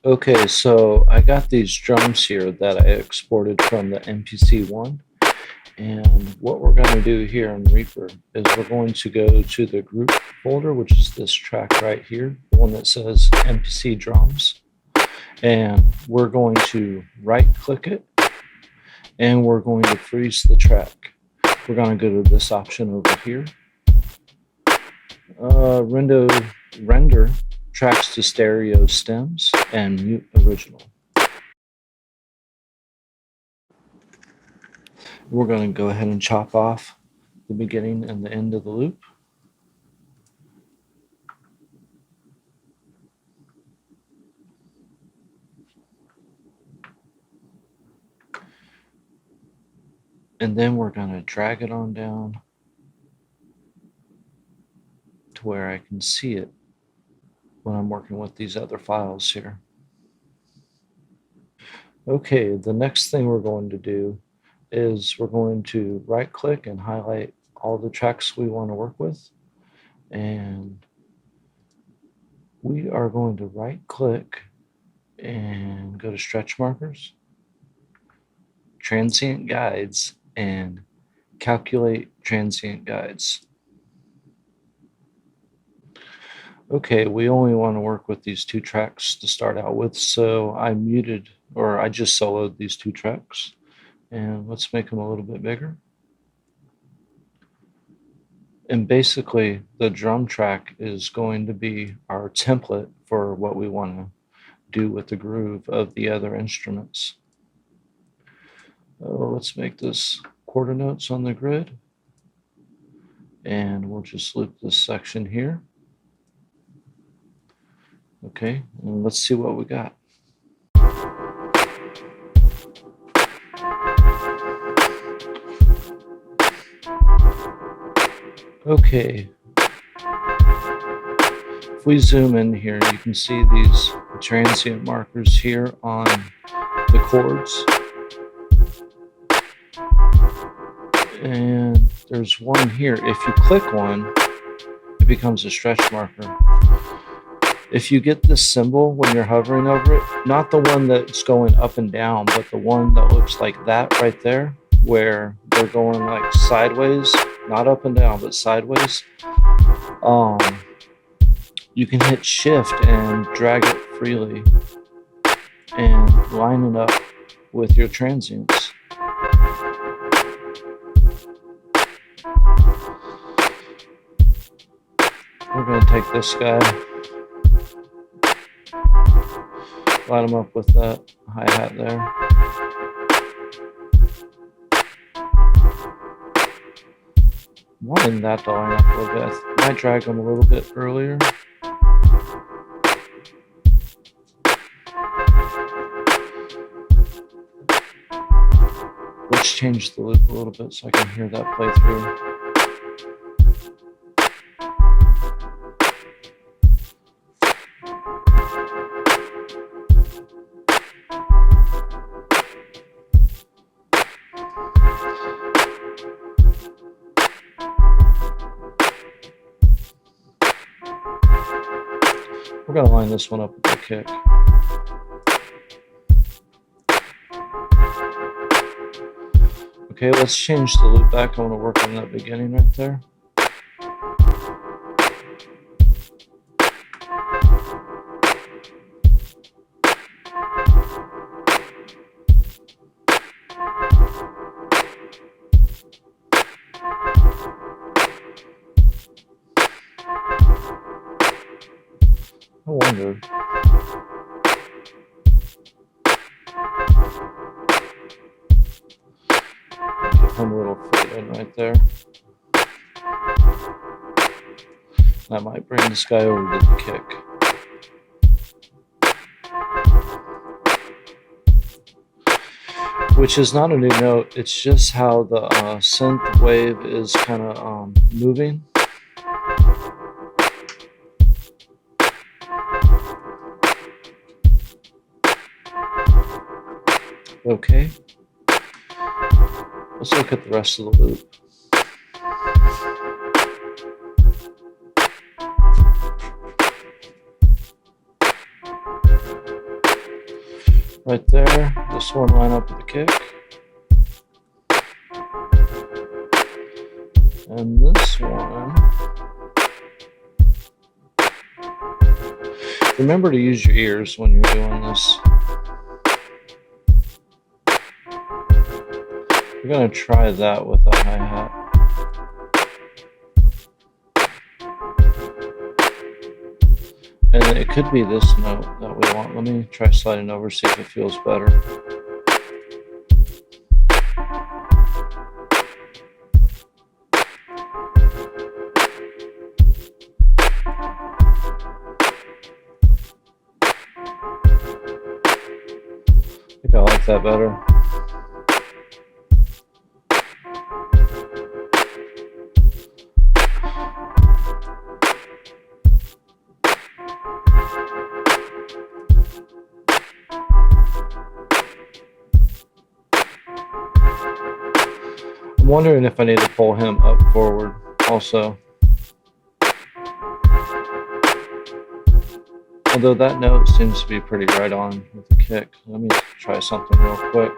Okay, so I got these drums here that I exported from the MPC-1. And what we're going to do here in Reaper is we're going to go to the group folder, which is this track right here, the one that says MPC drums. And we're going to right click it and we're going to freeze the track. We're going to go to this option over here. Render tracks to stereo stems and mute original. We're going to go ahead and chop off the beginning and the end of the loop. And then we're going to drag it on down to where I can see it when I'm working with these other files here. Okay, the next thing we're going to do is we're going to right click and highlight all the tracks we want to work with. And we are going to right click and go to stretch markers, transient guides, and calculate transient guides. Okay, we only want to work with these two tracks to start out with, so I just soloed these two tracks. And let's make them a little bit bigger. And basically, the drum track is going to be our template for what we want to do with the groove of the other instruments. Let's make this quarter notes on the grid. And we'll just loop this section here. Okay, and let's see what we got. Okay, if we zoom in here, you can see these transient markers here on the chords. And there's one here. If you click one, it becomes a stretch marker. If you get this symbol when you're hovering over it, not the one that's going up and down, but the one that looks like that right there, where they're going like sideways, not up and down, but sideways, you can hit shift and drag it freely and line it up with your transients. We're going to take this guy, line him up with that hi-hat there. Wanting that to line up a little bit. I might drag him a little bit earlier. Let's change the loop a little bit so I can hear that play through. We're going to line this one up with the kick. Okay, let's change the loop back. I want to work on that beginning right there. I wonder. Give him a little fade in right there. That might bring this guy over to the kick. Which is not a new note, it's just how the synth wave is kind of moving. Okay, let's look at the rest of the loop. right there. This one line up with the kick. And this one. Remember to use your ears when you're doing this. We're going to try that with a hi-hat. And it could be this note that we want. Let me try sliding over, see if it feels better. I think I like that better. I'm wondering if I need to pull him up forward also. Although that note seems to be pretty right on with the kick. Let me try something real quick.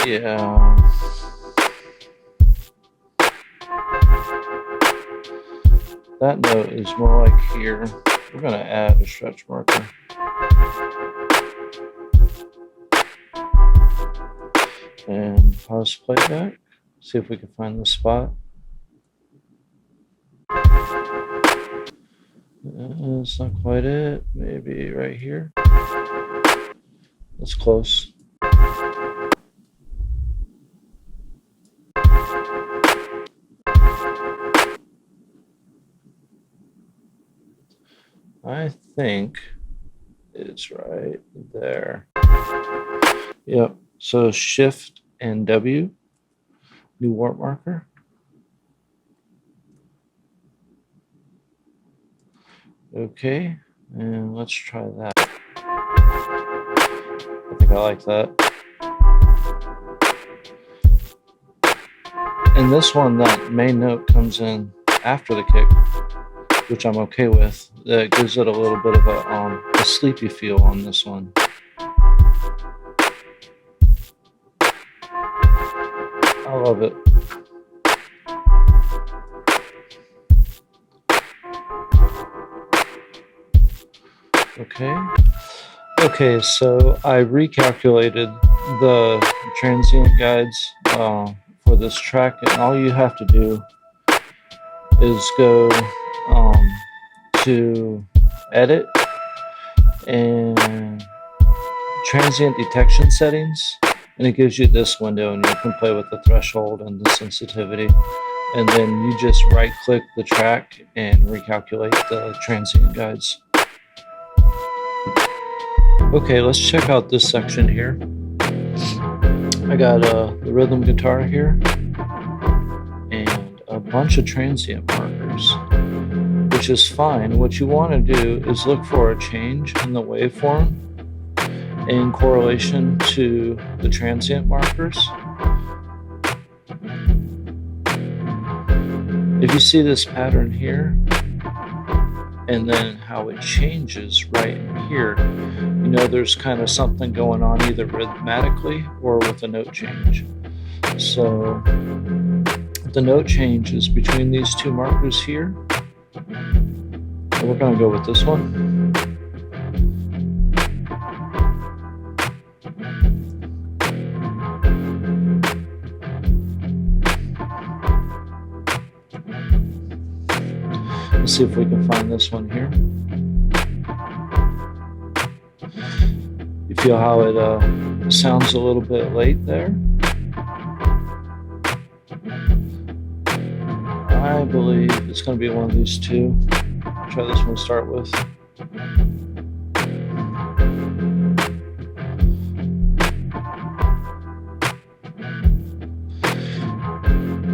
Yeah. That note is more like here. We're going to add a stretch marker. And pause playback. See if we can find the spot. It's not quite it. Maybe right here. That's close. I think it's right there. Yep. So Shift and W. New warp marker. Okay, and let's try that. I think I like that. And this one, that main note comes in after the kick, which I'm okay with. That gives it a little bit of a sleepy feel on this one. I love it. Okay, so I recalculated the transient guides for this track, and all you have to do is go to Edit and Transient Detection Settings, and it gives you this window, and you can play with the threshold and the sensitivity, and then you just right-click the track and recalculate the transient guides. Okay, let's check out this section here. I got the rhythm guitar here and a bunch of transient markers, which is fine. What you want to do is look for a change in the waveform in correlation to the transient markers. If you see this pattern here, and then how it changes right in here, you know there's kind of something going on either rhythmatically or with a note change. So the note change is between these two markers here. And we're going to go with this one. Let's see if we can find this one here. You feel how it sounds a little bit late there? I believe it's going to be one of these two. Try this one to start with.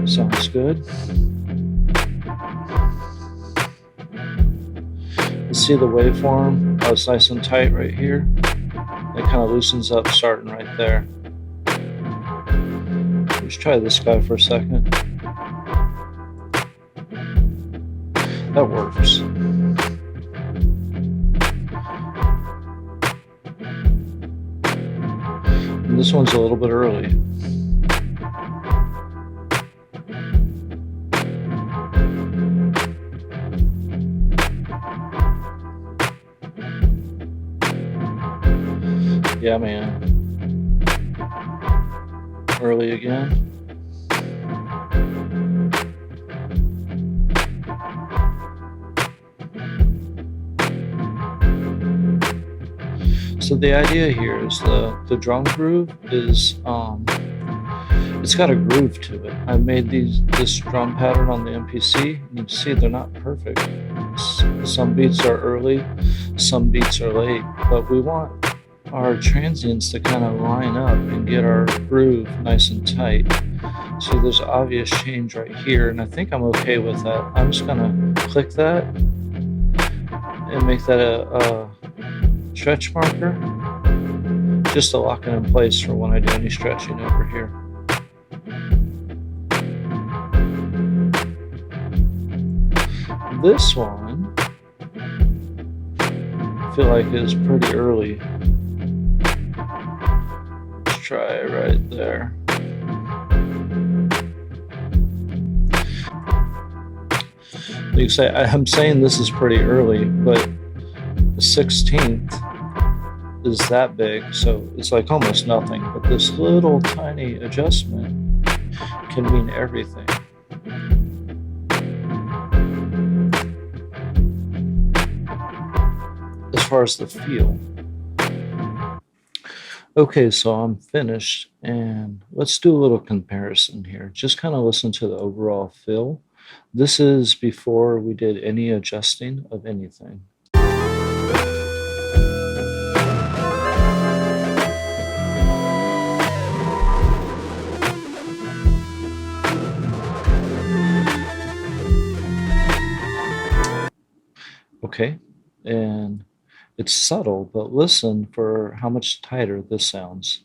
Sounds good. See the waveform, how it's nice and tight right here. It kind of loosens up starting right there. Let's try this guy for a second. That works. And this one's a little bit early. Yeah, man. Early again. So the idea here is the drum groove is it's got a groove to it. I made this drum pattern on the MPC. You can see they're not perfect. Some beats are early, some beats are late, but we want our transients to kind of line up and get our groove nice and tight. See, there's obvious change right here, and I think I'm okay with that. I'm just gonna click that and make that a stretch marker just to lock it in place for when I do any stretching over here. This one I feel like is pretty early. Let's try it right there. You can say I'm saying this is pretty early, but the 16th is that big, so it's like almost nothing. But this little tiny adjustment can mean everything. As far as the feel. Okay, so I'm finished, and let's do a little comparison here. Just kind of listen to the overall feel. This is before we did any adjusting of anything. Okay, and it's subtle, but listen for how much tighter this sounds.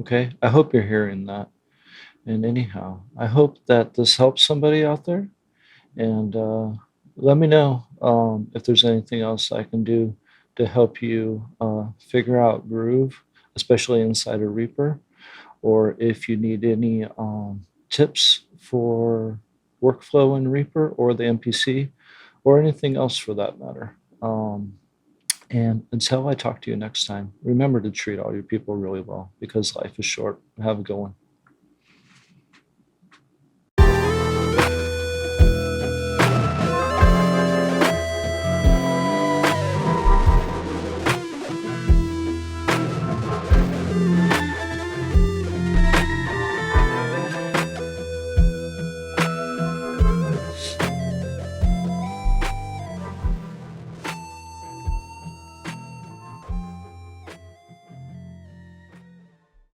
Okay, I hope you're hearing that. And anyhow, I hope that this helps somebody out there. And let me know if there's anything else I can do to help you figure out groove, especially inside a Reaper, or if you need any tips for workflow in Reaper or the MPC, or anything else for that matter. And until I talk to you next time, remember to treat all your people really well because life is short. Have a good one.